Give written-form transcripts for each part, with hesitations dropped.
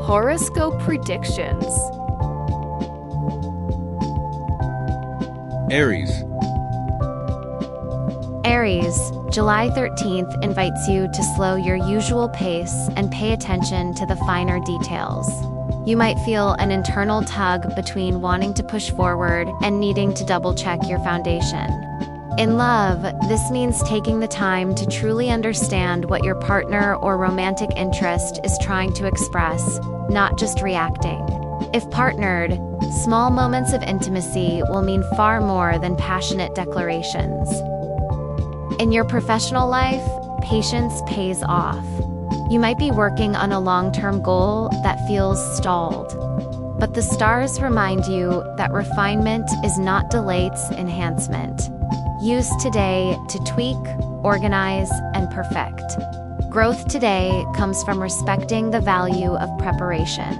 Horoscope predictions. Aries. Aries, July 13th invites you to slow your usual pace and pay attention to the finer details. You might feel an internal tug between wanting to push forward and needing to double-check your foundation. In love, this means taking the time to truly understand what your partner or romantic interest is trying to express, not just reacting. If partnered, small moments of intimacy will mean far more than passionate declarations. In your professional life, patience pays off. You might be working on a long-term goal that feels stalled. But the stars remind you that refinement is not delay, it's enhancement. Use today to tweak, organize, and perfect. Growth today comes from respecting the value of preparation.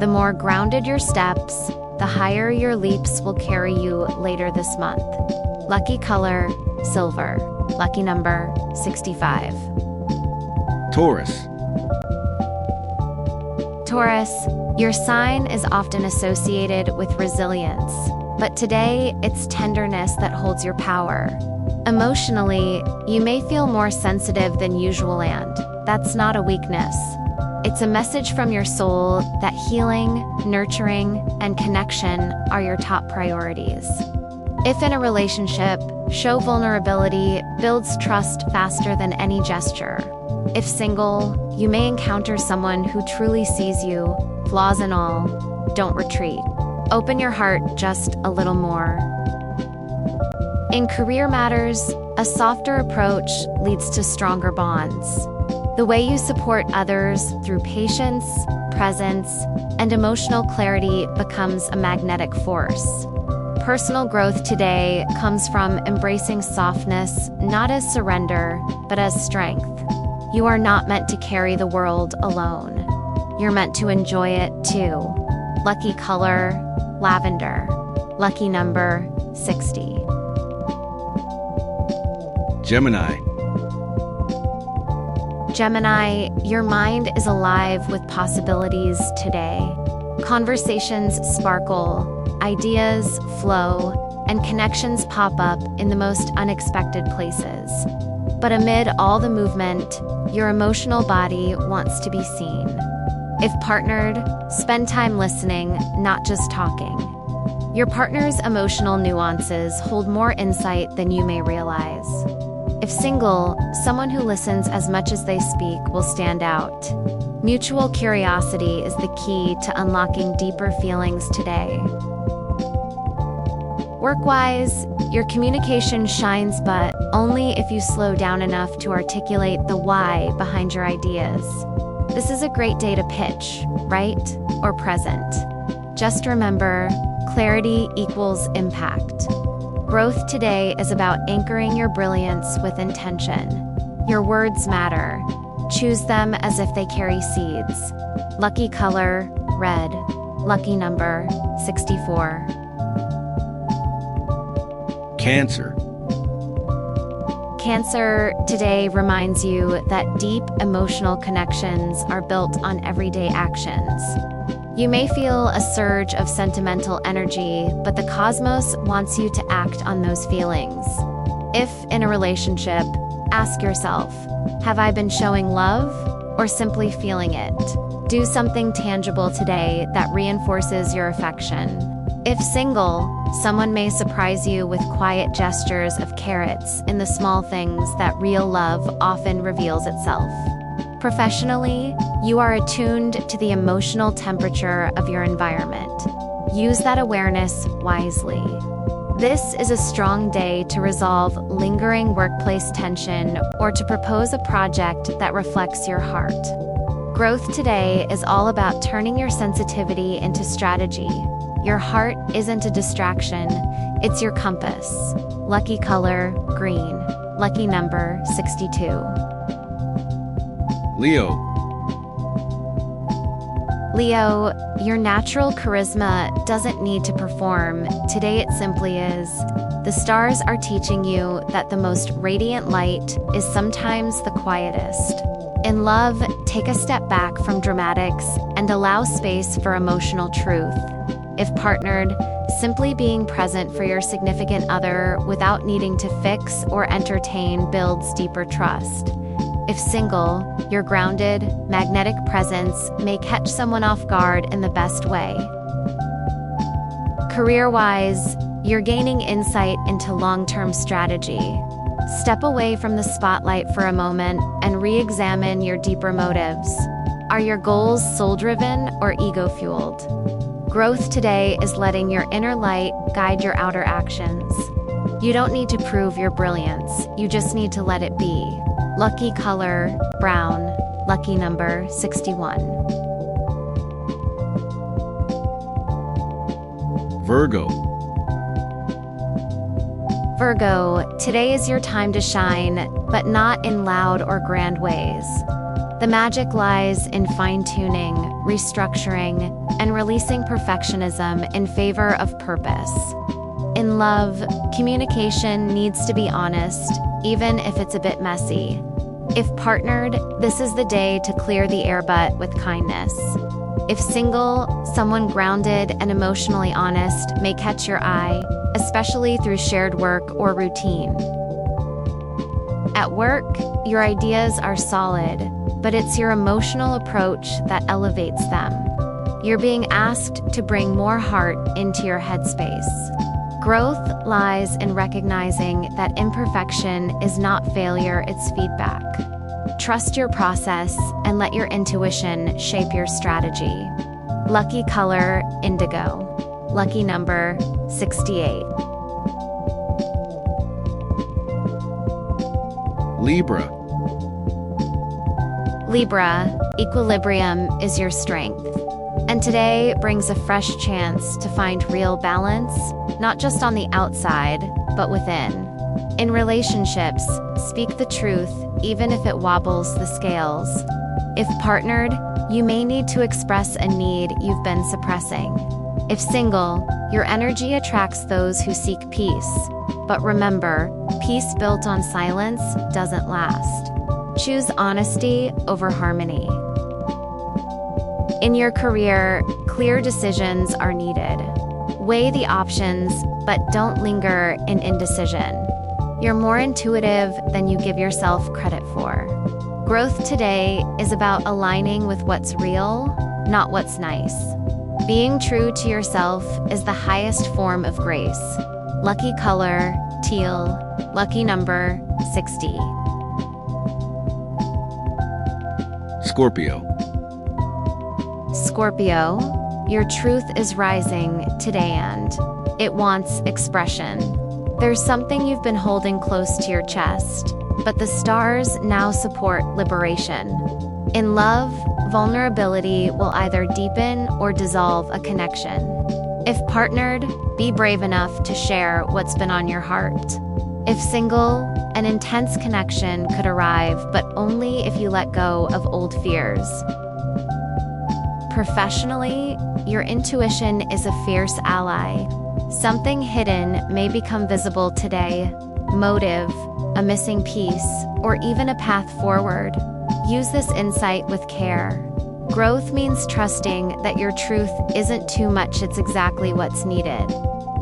The more grounded your steps, the higher your leaps will carry you later this month. Lucky color, silver. Lucky number, 65. Taurus. Taurus, your sign is often associated with resilience, but today it's tenderness that holds your power. Emotionally, you may feel more sensitive than usual, and that's not a weakness. It's a message from your soul that healing, nurturing, and connection are your top priorities. If in a relationship, show vulnerability builds trust faster than any gesture. If single, you may encounter someone who truly sees you, flaws and all. Don't retreat. Open your heart just a little more. In career matters, a softer approach leads to stronger bonds. The way you support others through patience, presence, and emotional clarity becomes a magnetic force. Personal growth today comes from embracing softness, not as surrender, but as strength. You are not meant to carry the world alone. You're meant to enjoy it too. Lucky color, lavender. Lucky number, 60. Gemini. Gemini, your mind is alive with possibilities today. Conversations sparkle, ideas flow, and connections pop up in the most unexpected places. But amid all the movement, your emotional body wants to be seen. If partnered, spend time listening, not just talking. Your partner's emotional nuances hold more insight than you may realize. If single, someone who listens as much as they speak will stand out. Mutual curiosity is the key to unlocking deeper feelings today. Work-wise, your communication shines, but only if you slow down enough to articulate the why behind your ideas. This is a great day to pitch, write, or present. Just remember, clarity equals impact. Growth today is about anchoring your brilliance with intention. Your words matter. Choose them as if they carry seeds. Lucky color, red. Lucky number, 64. Cancer. Cancer today reminds you that deep emotional connections are built on everyday actions. You may feel a surge of sentimental energy, but the cosmos wants you to act on those feelings. If in a relationship, ask yourself, have I been showing love or simply feeling it? Do something tangible today that reinforces your affection. If single, someone may surprise you with quiet gestures of carrots in the small things that real love often reveals itself. Professionally, you are attuned to the emotional temperature of your environment. Use that awareness wisely. This is a strong day to resolve lingering workplace tension or to propose a project that reflects your heart. Growth today is all about turning your sensitivity into strategy. Your heart isn't a distraction, it's your compass. Lucky color, green. Lucky number, 62. Leo. Leo, your natural charisma doesn't need to perform. Today it simply is. The stars are teaching you that the most radiant light is sometimes the quietest. In love, take a step back from dramatics and allow space for emotional truth. If partnered, simply being present for your significant other without needing to fix or entertain builds deeper trust. If single, your grounded, magnetic presence may catch someone off guard in the best way. Career-wise, you're gaining insight into long-term strategy. Step away from the spotlight for a moment and re-examine your deeper motives. Are your goals soul-driven or ego-fueled? Growth today is letting your inner light guide your outer actions. You don't need to prove your brilliance, you just need to let it be. Lucky color, brown. Lucky number, 61. Virgo. Virgo, today is your time to shine, but not in loud or grand ways. The magic lies in fine-tuning, restructuring, and releasing perfectionism in favor of purpose. In love, communication needs to be honest, even if it's a bit messy. If partnered, this is the day to clear the air butt with kindness. If single, someone grounded and emotionally honest may catch your eye, especially through shared work or routine. At work, your ideas are solid, but it's your emotional approach that elevates them. You're being asked to bring more heart into your headspace. Growth lies in recognizing that imperfection is not failure, it's feedback. Trust your process and let your intuition shape your strategy. Lucky color, indigo. Lucky number, 68. Libra. Libra, equilibrium is your strength. And today brings a fresh chance to find real balance, not just on the outside, but within. In relationships, speak the truth, even if it wobbles the scales. If partnered, you may need to express a need you've been suppressing. If single, your energy attracts those who seek peace. But remember, peace built on silence doesn't last. Choose honesty over harmony. In your career, clear decisions are needed. Weigh the options, but don't linger in indecision. You're more intuitive than you give yourself credit for. Growth today is about aligning with what's real, not what's nice. Being true to yourself is the highest form of grace. Lucky color, teal. Lucky number, 60. Scorpio. Scorpio, your truth is rising today and it wants expression. There's something you've been holding close to your chest, but the stars now support liberation. In love, vulnerability will either deepen or dissolve a connection. If partnered, be brave enough to share what's been on your heart. If single, an intense connection could arrive, but only if you let go of old fears. Professionally, your intuition is a fierce ally. Something hidden may become visible today. Motive, a missing piece, or even a path forward. Use this insight with care. Growth means trusting that your truth isn't too much, it's exactly what's needed.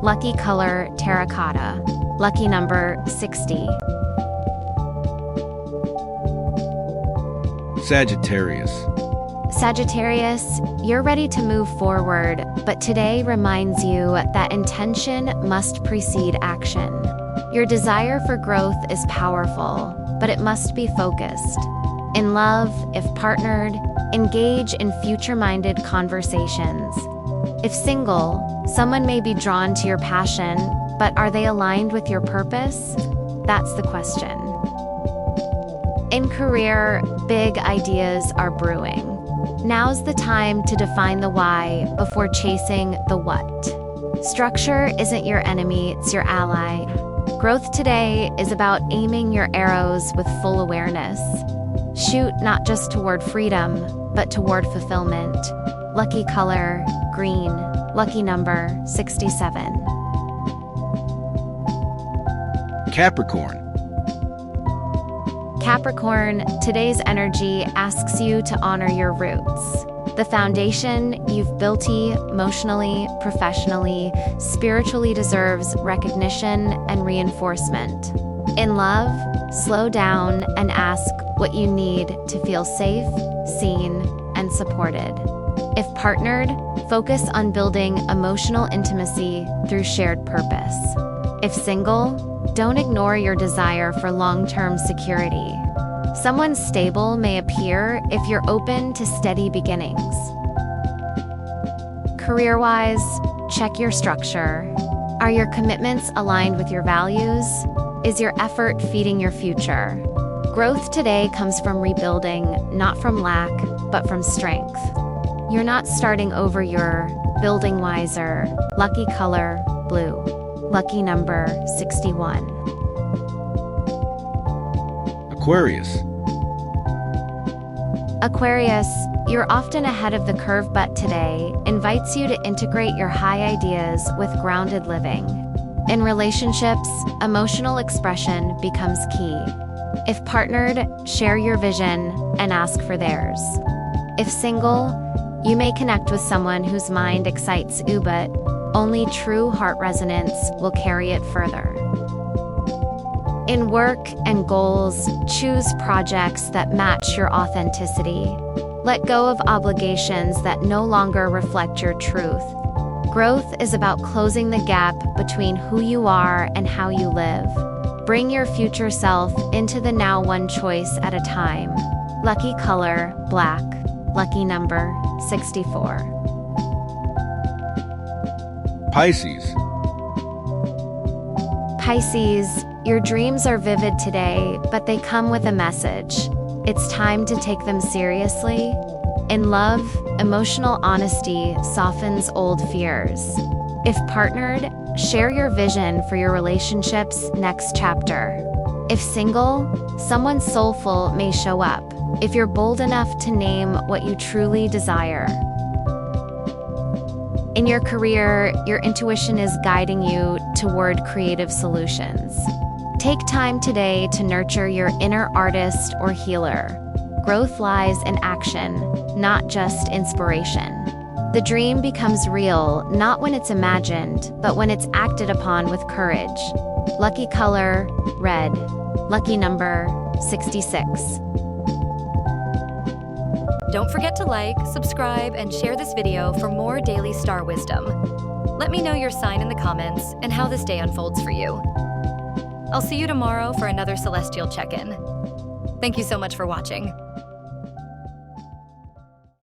Lucky color, terracotta. Lucky number, 60. Sagittarius. Sagittarius, you're ready to move forward, but today reminds you that intention must precede action. Your desire for growth is powerful, but it must be focused. In love, if partnered, engage in future-minded conversations. If single, someone may be drawn to your passion, but are they aligned with your purpose? That's the question. In career, big ideas are brewing. Now's the time to define the why before chasing the what. Structure isn't your enemy, it's your ally. Growth today is about aiming your arrows with full awareness. Shoot not just toward freedom, but toward fulfillment. Lucky color, green. Lucky number, 67. Capricorn. Capricorn, today's energy asks you to honor your roots. The foundation you've built emotionally, professionally, spiritually deserves recognition and reinforcement. In love, slow down and ask what you need to feel safe, seen, and supported. If partnered, focus on building emotional intimacy through shared purpose. If single, don't ignore your desire for long-term security. Someone stable may appear if you're open to steady beginnings. Career-wise, check your structure. Are your commitments aligned with your values? Is your effort feeding your future? Growth today comes from rebuilding, not from lack, but from strength. You're not starting over, you're building wiser. Lucky color, blue. Lucky number, 61. Aquarius. Aquarius, you're often ahead of the curve, but today invites you to integrate your high ideas with grounded living. In relationships, emotional expression becomes key. If partnered, share your vision and ask for theirs. If single, you may connect with someone whose mind excites you, but only true heart resonance will carry it further. In work and goals, choose projects that match your authenticity. Let go of obligations that no longer reflect your truth. Growth is about closing the gap between who you are and how you live. Bring your future self into the now, one choice at a time. Lucky color, black. Lucky number, 64. Pisces. Pisces, your dreams are vivid today, but they come with a message. It's time to take them seriously. In love, emotional honesty softens old fears. If partnered, share your vision for your relationship's next chapter. If single, someone soulful may show up, if you're bold enough to name what you truly desire. In your career, your intuition is guiding you toward creative solutions. Take time today to nurture your inner artist or healer. Growth lies in action, not just inspiration. The dream becomes real not when it's imagined, but when it's acted upon with courage. Lucky color, red. Lucky number, 66. Don't forget to like, subscribe, and share this video for more daily star wisdom. Let me know your sign in the comments and how this day unfolds for you. I'll see you tomorrow for another celestial check-in. Thank you so much for watching.